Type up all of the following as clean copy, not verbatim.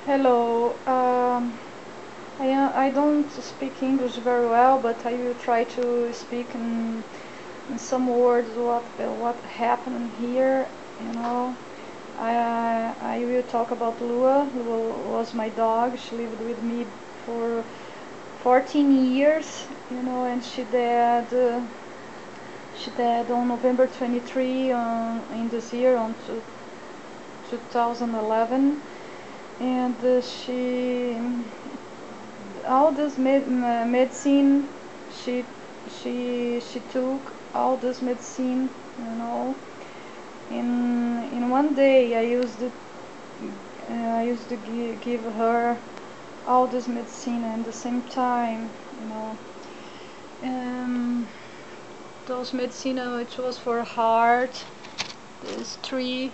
Hello. I don't speak English very well, but I will try to speak in some words what happened here. You know, I will talk about Lua. Lua was my dog. She lived with me for 14 years. And she died on November 23 in this year on 2011. And she all this medicine she she took all this medicine, you know in one day I used to give her all this medicine at the same time, you know um, those medicine, it was for heart, this three,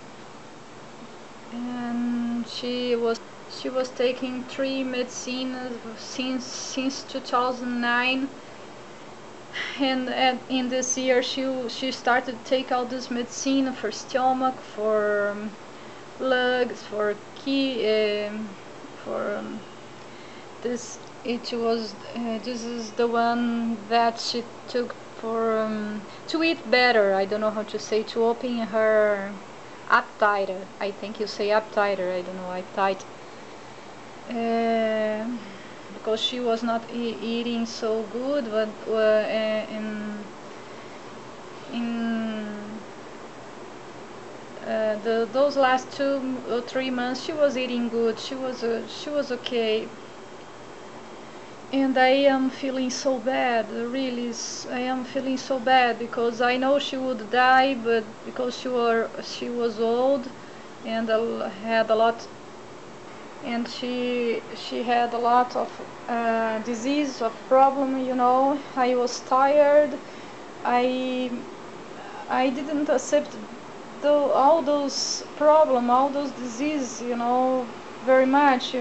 and she was taking three medicine since 2009. And in this year she started to take all this medicine for stomach, for lungs, for this. It was this is the one that she took for to eat better. I don't know how to say, to open her appetite. I think you say appetite. I don't know, appetite. Uh, because she was not eating so good, but in those last 2 or 3 months she was eating good. She was okay. And I am feeling so bad, really. I am feeling so bad because I know she would die, but because she was old and had a lot, and she had a lot of disease, of problem. I was tired. I i didn't accept all those problem, all those disease, very much,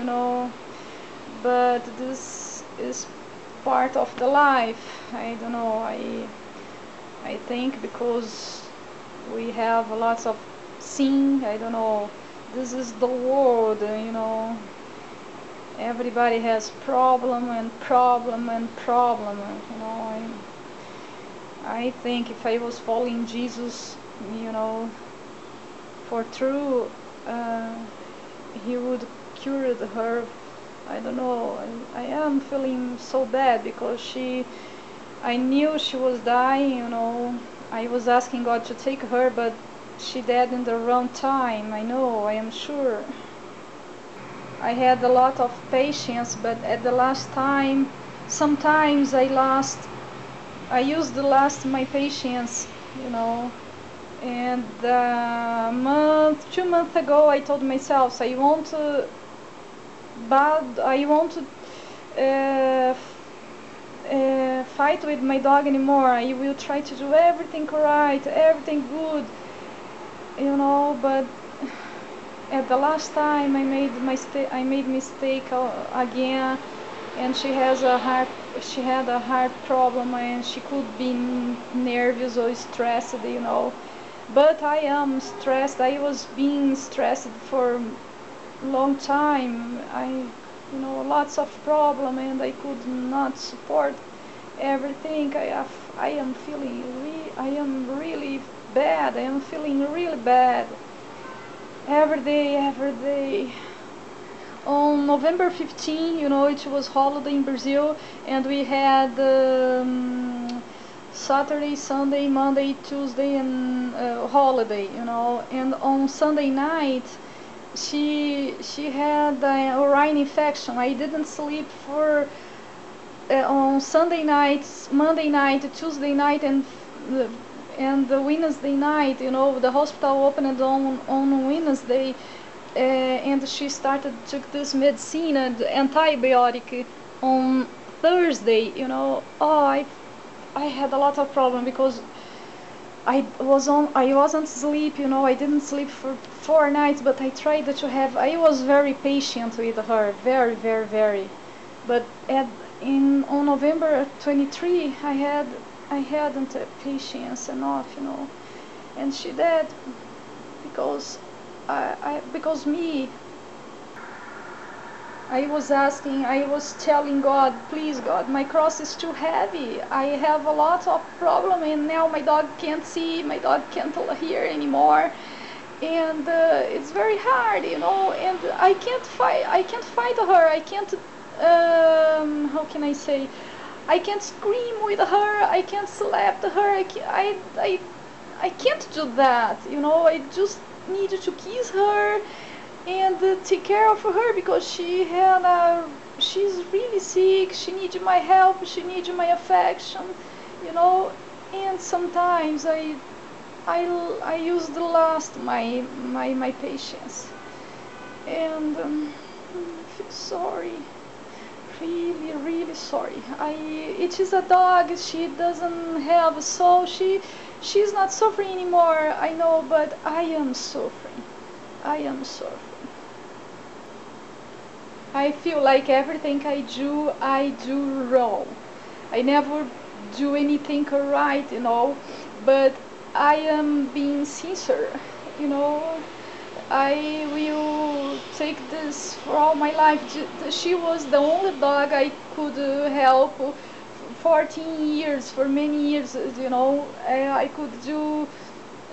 but this is part of the life. I don't know. I think because we have lots of sin. I don't know. This is the world, everybody has problem and problem and problem. I think if I was following Jesus, for true, he would cure her. I don't know. I am feeling so bad because I knew she was dying. I was asking God to take her, but she died in the wrong time. I know. I am sure. I had a lot of patience, but at the last time, sometimes I used the last my patience, and 2 months ago I told myself I won't uh, fight with my dog anymore. I will try to do everything right, everything good, but at the last time I made mistake again, and she had a heart problem, and she could be nervous or stressed, but I am stressed. I was being stressed for a long time. Lots of problem, and I could not support everything. I am really bad. I am feeling really bad every day. On November 15, it was holiday in Brazil, and we had Saturday, Sunday, Monday, Tuesday, and holiday, and on Sunday night she had a urine infection. I didn't sleep for on Sunday night, Monday night, Tuesday night, and the Wednesday night. The hospital opened on Wednesday, and she started took this medicine and antibiotic on Thursday. I had a lot of problem because I wasn't sleep. I didn't sleep for 4 nights, but I was very patient with her, very, very, very. But on November 23, I hadn't patience enough, and she died because because me. I was asking, I was telling God, please God, my cross is too heavy. I have a lot of problem, and now my dog can't see, my dog can't hear anymore, and it's very hard, and I can't fight her. I can't, how can I say? I can't scream with her. I can't slap her. I can't do that. I just need to kiss her and take care of her because she's really sick. She needs my help. She needs my affection, you know. And sometimes I use the last my patience, and I feel sorry, really sorry. It is a dog. She doesn't have a soul. She's not suffering anymore. I know, but I am suffering. I am suffering. I feel like everything I do wrong. I never do anything right, but I am being sincere, you know. I will take this for all my life. She was the only dog I could help 14 years, for many years, I could do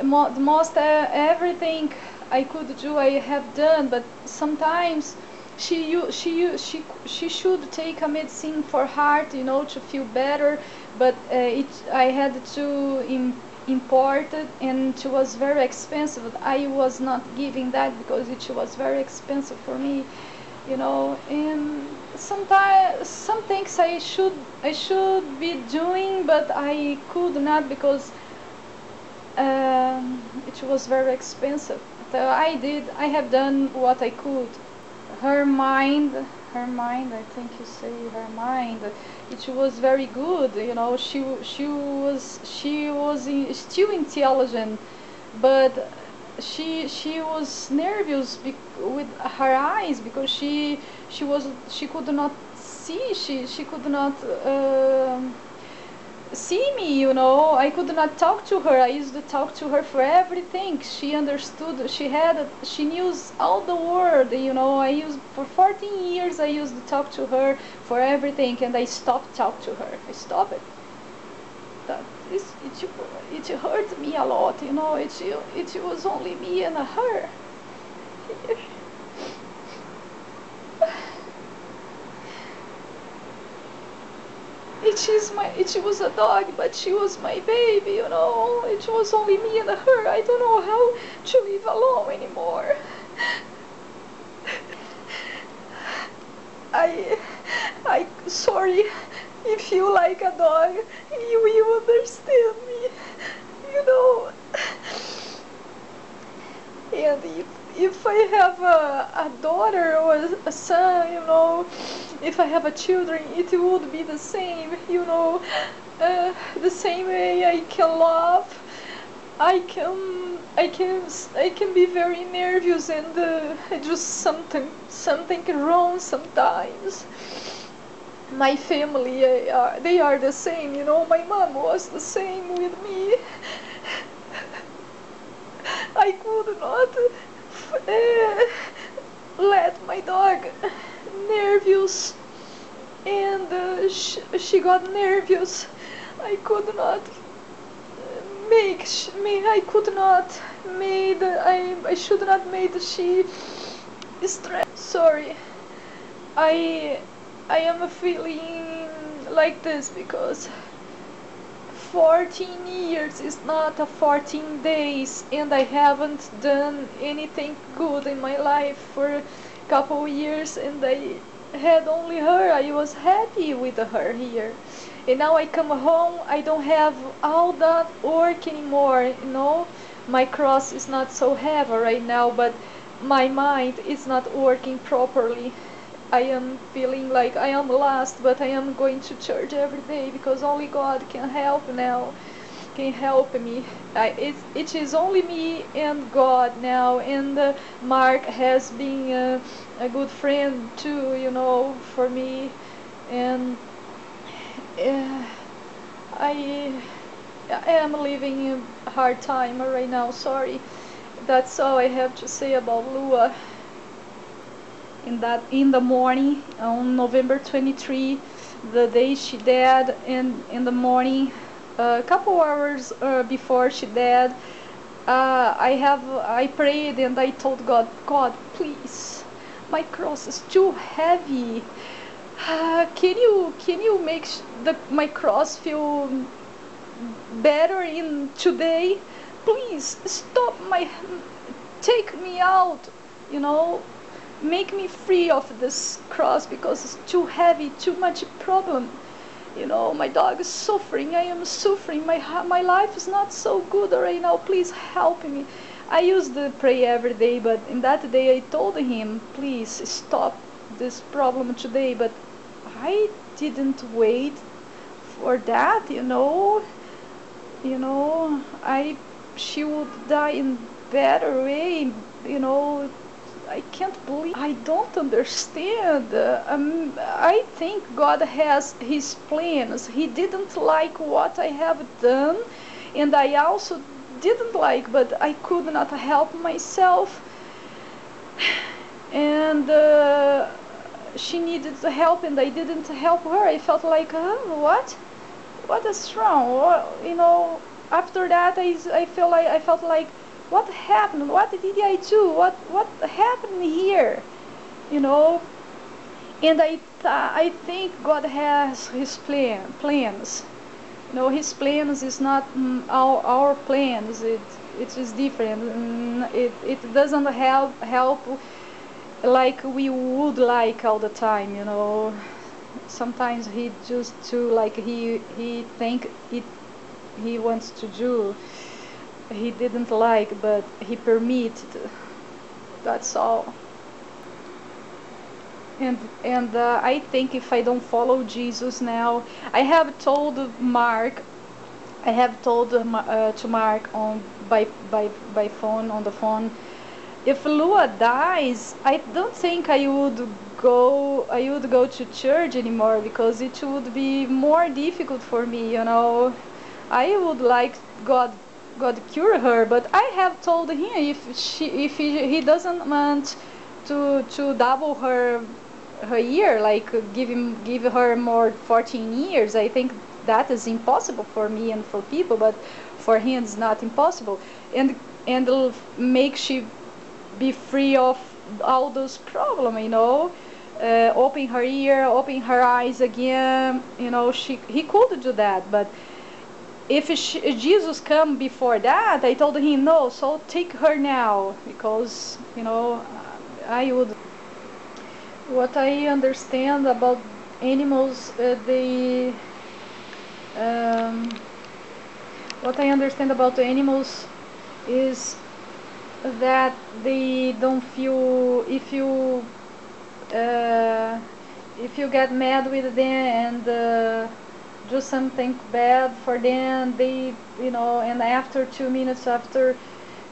most everything I could do, I have done, but sometimes she should take a medicine for heart, to feel better, but I had to import it, and it was very expensive. I was not giving that because it was very expensive for me, and sometimes some things I should be doing, but I could not because it was very expensive. So I have done what I could. Her mind, I think you say her mind, it was very good, still intelligent, but she was nervous with her eyes because she could not see, she could not see me, I could not talk to her. I used to talk to her for everything. She understood. She knew all the word, I used for 14 years. I used to talk to her for everything, and I stopped talk to her. I stopped it. It hurt me a lot, it was only me and her. It was a dog, but she was my baby, It was only me and her. I don't know how to live alone anymore. Sorry, if you like a dog, you will understand me, you know. And if I have a daughter or a son, if I have a children, it would be the same, the same way I can laugh. I can be very nervous and just something wrong sometimes. My family, they are the same, my mom was the same with me. I could not let my dog nervous, and she got nervous. I could not I could not made I should not made she stressed. Sorry, I I am feeling like this because 14 years is not a 14 days, and I haven't done anything good in my life for a couple years, and I had only her. I was happy with her here, and now I come home, I don't have all that work anymore, my cross is not so heavy right now, but my mind is not working properly. I am feeling like I am lost, but I am going to church every day because only God can help now, can help me. It is only me and God now, and Mark has been a good friend too, for me, and uh, I, I am living a hard time right now. Sorry, that's all I have to say about Lua. in the morning on November 23, the day she died, in the morning, a couple hours before she died, I prayed and I told God, God, please, my cross is too heavy. Can you make my cross feel better in today? Please take me out, you know, make me free of this cross because it's too heavy, too much problem. You know, my dog is suffering, I am suffering, my life is not so good right now, please help me. I used to pray every day, but in that day I told him, please stop this problem today, but I didn't wait for that, she would die in better way, you know. I can't believe, I don't understand. I think God has his plans. He didn't like what I have done, and I also didn't like, but I could not help myself. And she needed help, and I didn't help her. I felt like, what is wrong? After that, I felt like, what happened? What did I do? What happened here? You know, and I think God has his plans. His plans is not our plans. It is different. It doesn't help like we would like all the time. Sometimes he just to like he think he wants to do. He didn't like, but he permitted. That's all. And I think if I don't follow Jesus now, I have told Mark. I have told to Mark by phone, on the phone. If Lua dies, I don't think I would go to church anymore, because it would be more difficult for me. I would like God cure her, but I have told him, if he doesn't want to double her year, like give her more 14 years, I think that is impossible for me and for people, but for him it's not impossible, and make she be free of all those problems, open her ear, open her eyes again, he could do that. But if Jesus come before that, I told him no, so take her now, because I would. What I understand about animals, what I understand about the animals is that they don't feel, if you get mad with them and do something bad for them, they, and after 2 minutes, after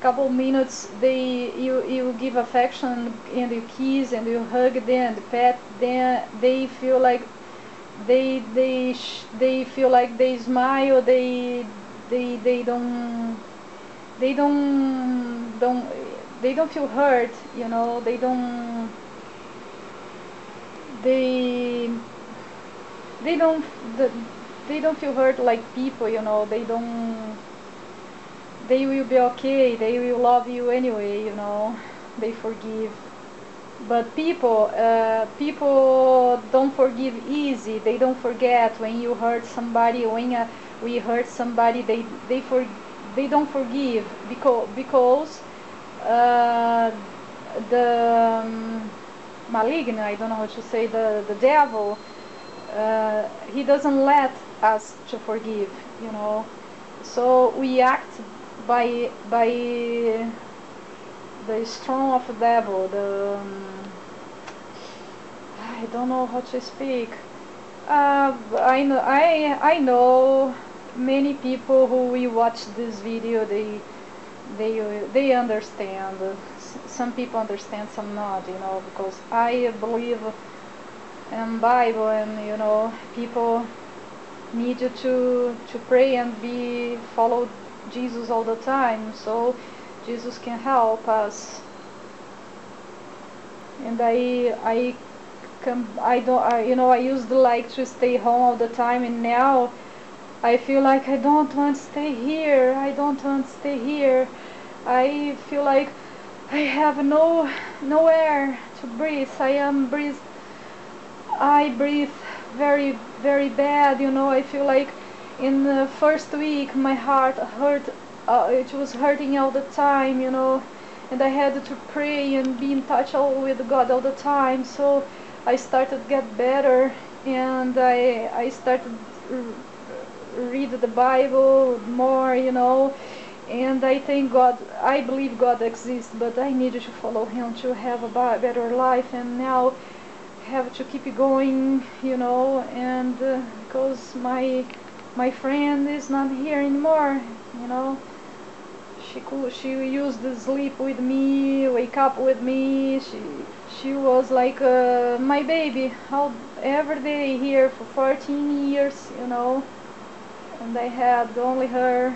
couple minutes, you give affection and you kiss and you hug them and pet them. They feel like they feel like they smile. They don't feel hurt. They don't they they don't they don't feel hurt like people. They will be okay, they will love you anyway, they forgive. But people don't forgive easy, they don't forget. When you hurt somebody, when we hurt somebody, they don't forgive, because the malign, I don't know how to say, the devil, he doesn't let us to forgive, so we act by the strong of the devil. I don't know how to speak. I know many people who will watch this video. They understand. Some people understand, some not. Because I believe in Bible, and people need to pray and follow Jesus all the time, so Jesus can help us. and I don't I used to like to stay home all the time, and now I feel like I don't want to stay here. I don't want to stay here. I feel like I have no air to breathe. I breathe very bad. I feel like in the first week my heart hurt. It was hurting all the time. And I had to pray and be in touch with God all the time. So I started to get better, and I started read the Bible more, and I thank God. I believe God exists, but I needed to follow Him to have a better life, and now have to keep going, and because my friend is not here anymore, you know. She used to sleep with me, wake up with me. She was like my baby, every day here for 14 years, and I had only her.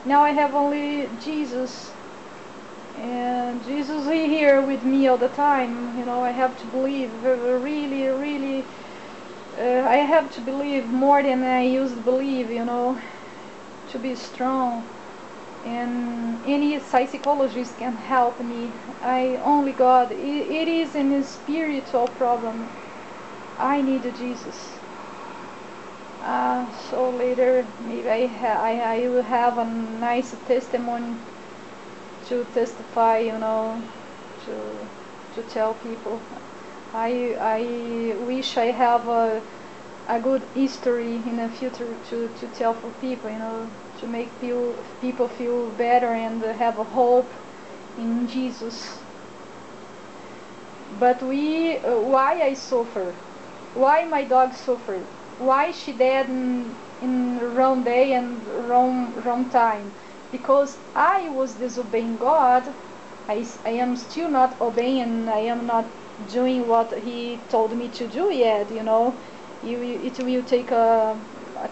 Now I have only Jesus, and Jesus is here with me all the time. I have to believe really. I have to believe more than I used to believe, to be strong. And any psychologist can help me. Only God. It is a spiritual problem. I need Jesus. So later maybe I will have a nice testimony to testify, to tell people. I wish I have a good history in the future to tell for people, to make people feel better and have a hope in Jesus. But why I suffer? Why my dog suffered? Why she died in wrong day and wrong time? Because I was disobeying God. I am still not obeying, and I am not doing what He told me to do yet. It will take a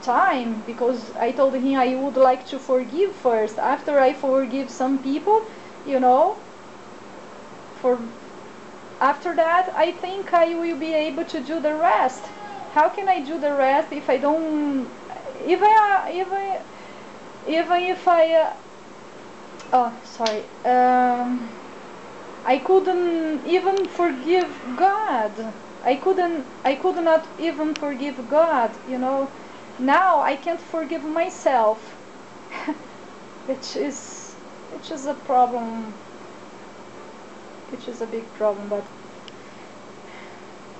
time, because I told Him I would like to forgive first. After I forgive some people, for after that I think I will be able to do the rest. How can I do the rest if I don't? Even if I oh, sorry. I couldn't even forgive God. I could not even forgive God, Now I can't forgive myself, which is a problem, which is a big problem. But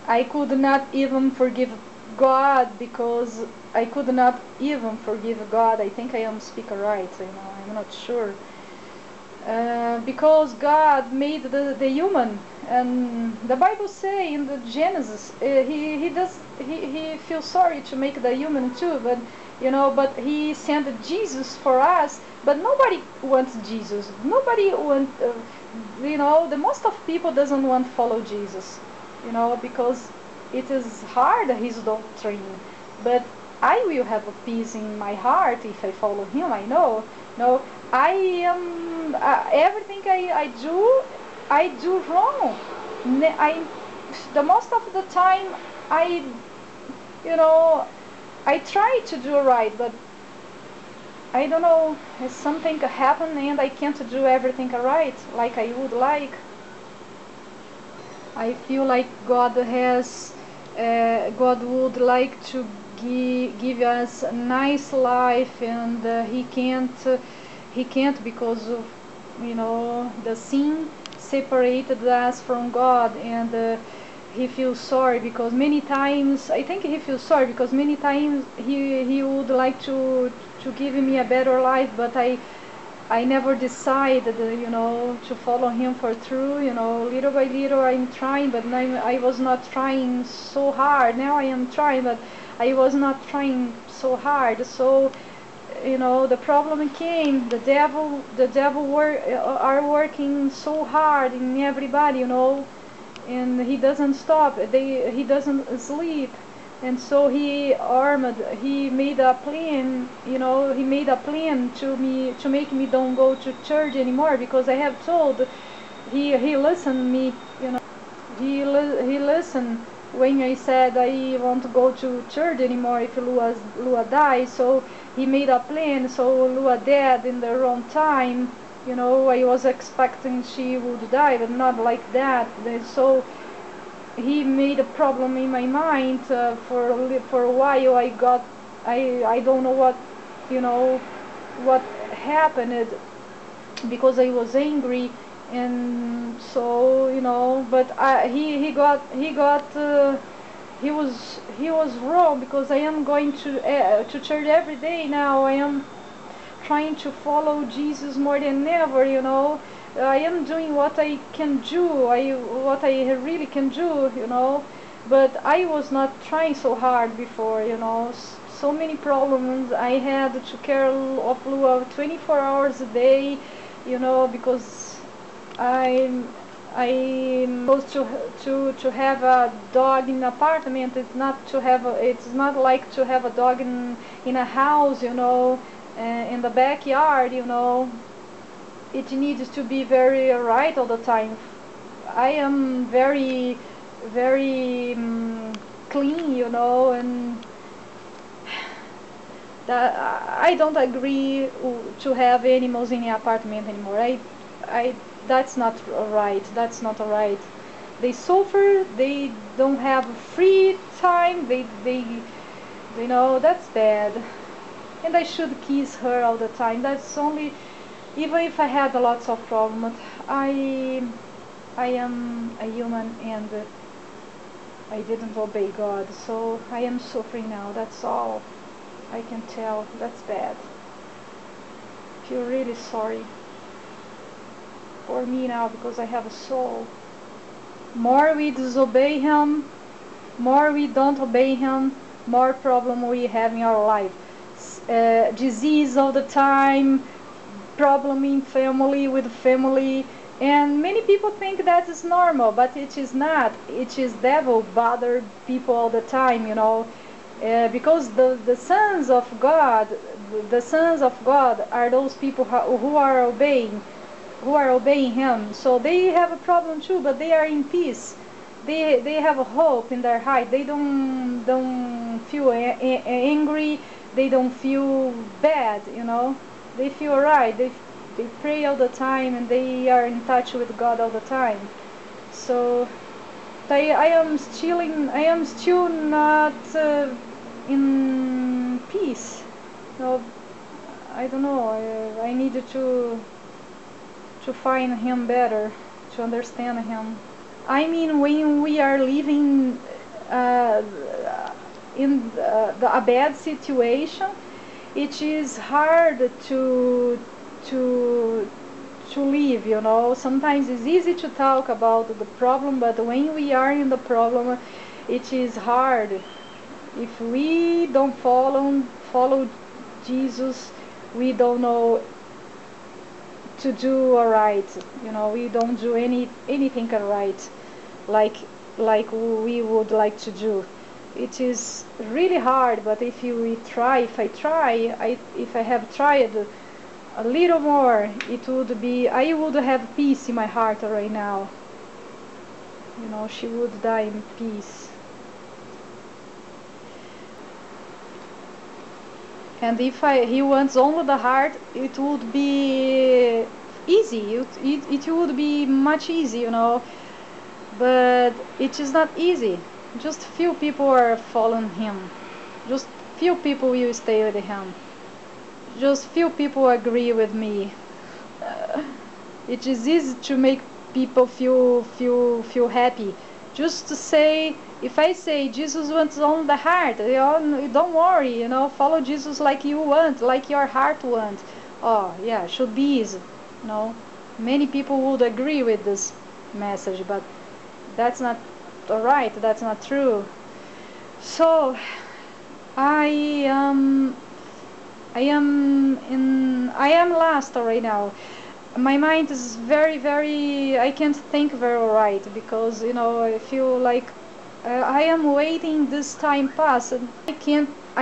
I could not even forgive God, because I could not even forgive God. I think I am speaking right, I'm not sure. Because God made the human, and the Bible say in the Genesis, he feels sorry to make the human too, but He sent Jesus for us. But nobody wants Jesus. Nobody wants, the most of people doesn't want to follow Jesus, because it is hard, His doctrine. But I will have a peace in my heart if I follow Him. I know. No, I am everything I do wrong. The most of the time I try to do right, but I don't know, something happen and I can't do everything right like I would like. I feel like God would like to give us a nice life, and He can't because of the sin separated us from God, and He feels sorry because many times I think He feels sorry because many times He would like to give me a better life, but I never decided, to follow Him for true. Little by little I'm trying, but I was not trying so hard. Now I am trying, but I was not trying so hard. So, the problem came. The devil are working so hard in everybody, and he doesn't stop. He doesn't sleep. And so he made a plan, he made a plan to make me don't go to church anymore, because I have told, he listened me, he listened when I said I won't go to church anymore if Lua dies. So he made a plan. So Lua died in the wrong time. You know, I was expecting she would die, but not like that. So he made a problem in my mind for a while. I don't know what, you know, what happened, because I was angry. And so, you know, but he was wrong, because I am going to church every day now. I am trying to follow Jesus more than ever, you know. I am doing what I can do, what I really can do, you know. But I was not trying so hard before, you know. So many problems. I had to care of Lua 24 hours a day, you know, because I supposed to have a dog in an apartment. It's not like to have a dog in a house, you know, in the backyard, you know. It needs to be very right all the time. I am very, very clean, you know, and that I don't agree to have animals in the apartment anymore. I That's not right. That's not right. They suffer. They don't have free time. You know, that's bad. And I should kiss her all the time. That's only, even if I had lots of problems. I am a human, and I didn't obey God, so I am suffering now. That's all I can tell. That's bad. Feel really sorry for me now, because I have a soul. More we disobey Him, more we don't obey Him, more problem we have in our life. Disease all the time, problem in family, with family, and many people think that is normal, but it is not. It is devil bother people all the time, you know, because the sons of God, are those people who are obeying Him. So they have a problem too, but they are in peace. They have a hope in their heart. They don't feel angry. They don't feel bad, you know. They feel right. They pray all the time, and they are in touch with God all the time. So I am still not in peace. No, I don't know. I needed to find Him better, to understand Him. I mean, when we are living in a bad situation, it is hard to live, you know. Sometimes it's easy to talk about the problem, but when we are in the problem, it is hard. If we don't follow Jesus, we don't know to do alright, you know. We don't do anything right, like we would like to do. It is really hard, but if I have tried a little more, I would have peace in my heart right now. You know, she would die in peace. And if he wants only the heart, it would be easy. It would be much easy, you know. But it is not easy. Just few people are following Him. Just few people will stay with Him. Just few people agree with me. It is easy to make people feel happy. Just to say, if I say Jesus wants on the heart, you know, don't worry, you know, follow Jesus like you want, like your heart wants. Oh yeah, should be easy. No, many people would agree with this message, but that's not alright. That's not true. So I am lost right now. My mind is very, I can't think very right, because, you know, I feel like I am waiting this time pass, and I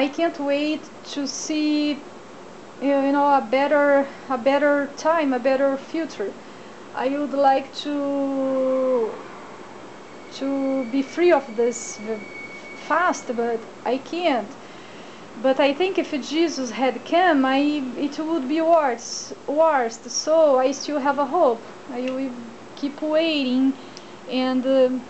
can't wait to see, you know, a better time, a better future. I would like to be free of this fast, but I can't. But I think if Jesus had come, it would be worse. So I still have a hope. I will keep waiting and do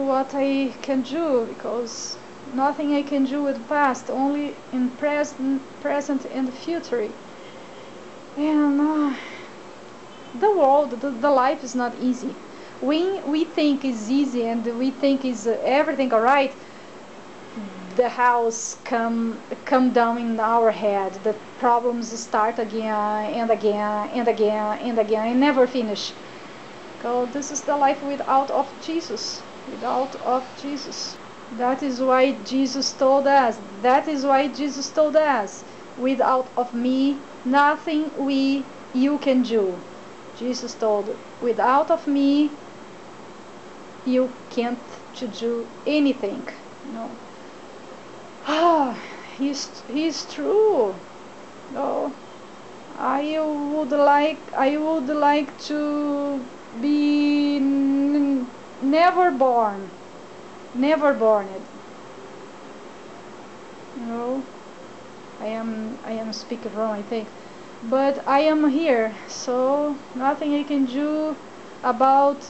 what I can do, because nothing I can do with the past, only in present and future. And the world, the life is not easy. When we think is easy and we think is everything alright, the house come down in our head. The problems start again and again and again and again and never finish. So this is the life without of Jesus. Without of Jesus. That is why Jesus told us. That is why Jesus told us. Without of me, nothing you can do. Jesus told, without of me, you can't to do anything. No. Ah, he's true. No, I would like to be never born, never born. No, I am speaking wrong, I think, but I am here, so nothing I can do about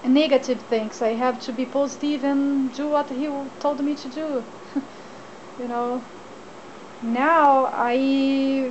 negative things. I have to be positive and do what he told me to do. You know, now I